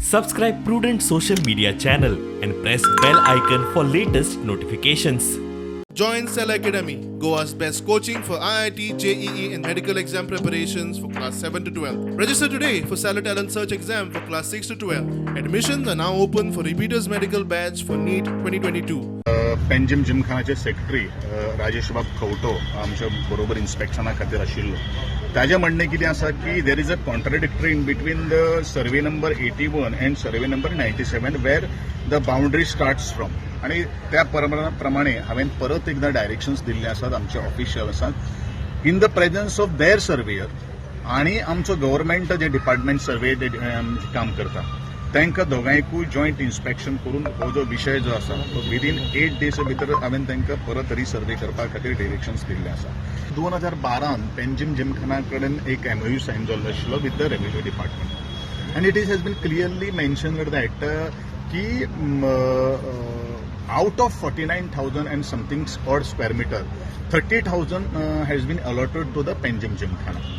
Subscribe Prudent Social Media channel and press bell icon for latest notifications. Join Cell Academy, Goa's best coaching for IIT, JEE and medical exam preparations for class 7 to 12. Register today for Cell Talent Search exam for class 6 to 12. Admissions are now open for repeaters medical batch for NEET 2022. Panjim जिमखानाचे secretary Rajesh बाब खवटो आमच्या बरोबर इन्स्पेक्शना खातीर आशिल्लो. ताजें म्हणणें कितें आसा की there is a contradictory in between the survey number 81 and survey number 97 where the boundary starts from. आणि त्या प्रमाणे हांवें परत एकदा डायरेक्शन्स दिल्ले आसात आमचे ऑफिशियल्सांक in the presence of their surveyor आणि आमचो गव्हर्मेंट जे डिपार्टमेंट सर्वे काम करता तांकां दोगांयकूय जॉयंट इन्स्पेक्शन करून हो जो विशय जो आसा तो विदीन 8 डेज भितर हांवें तांकां परत रिसर्वे करपा खातीर डिरेक्शन्स दिल्ले आसा. 2012 पेंजिम जिमखाना कडेन एक MOU सायन जाल्लो आशिल्लो with the revenue department and it has been clearly mentioned that की out of 49,000 and something odd square meter, 30,000 has been allotted to the Penjim Gymkhana.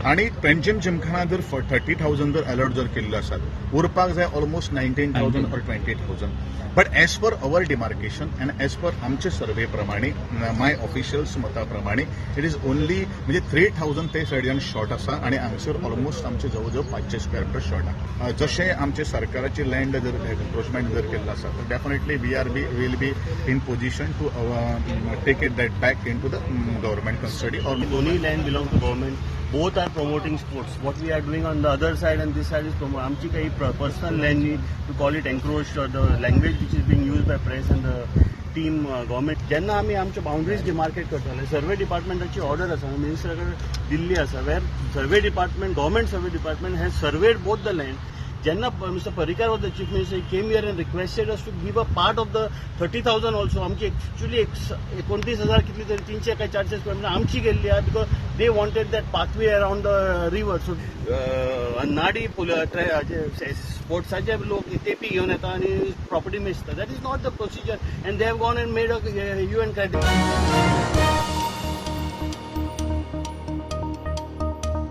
आणि पेंजिम जिमखाना जर 30,000 जर अलॉट जर केल्लो आसात उरपाक जाय almost 19,000 or 20,000. But as per our demarcation and as per आमचे सर्वे प्रमाणे माय ऑफिशियल्स मता प्रमाणे इट इज ओनली म्हणजे 3,000 ते सायडीन शॉर्ट आसा आणि हांगसर ऑलमोस्ट आमचे जवळ जवळ 500 स्क्वेअर मिटर शॉर्ट आसा. जशें आमचे सरकाराची लँड जर एन्क्रोचमेंट जर केल्लो आसा तर definitely will be in position to take it that back into the government custody or दोन्ही land belong to government. Both are promoting sports. What we are doing on the other side and this side is promote. आमची काही personal land to call it encroached or the language which is being used by press and the team government. जेन्ना आम्ही आमच्या boundaries demarcate करताले सर्वे डिपार्टमेंटाची order आसा मिनिस्टराकडे दिल्ली आसा वेर survey department government survey department has surveyed both the land. जेन्ना mister Parrikar was the chief minister came here and requested us to give a part of the 30,000 also. आमची एक्चुअली 29,000 कितली तरी 300 काय 400 स्क्वेअर मिटर आमची गेल्ली आहा because they wanted that pathway around the river. So नाडी स्पोर्ट्साचे लोक तेपी घेवन येता आनी प्रॉपर्टी मेजता. That is not the procedure and they have gone and made a UN criteria.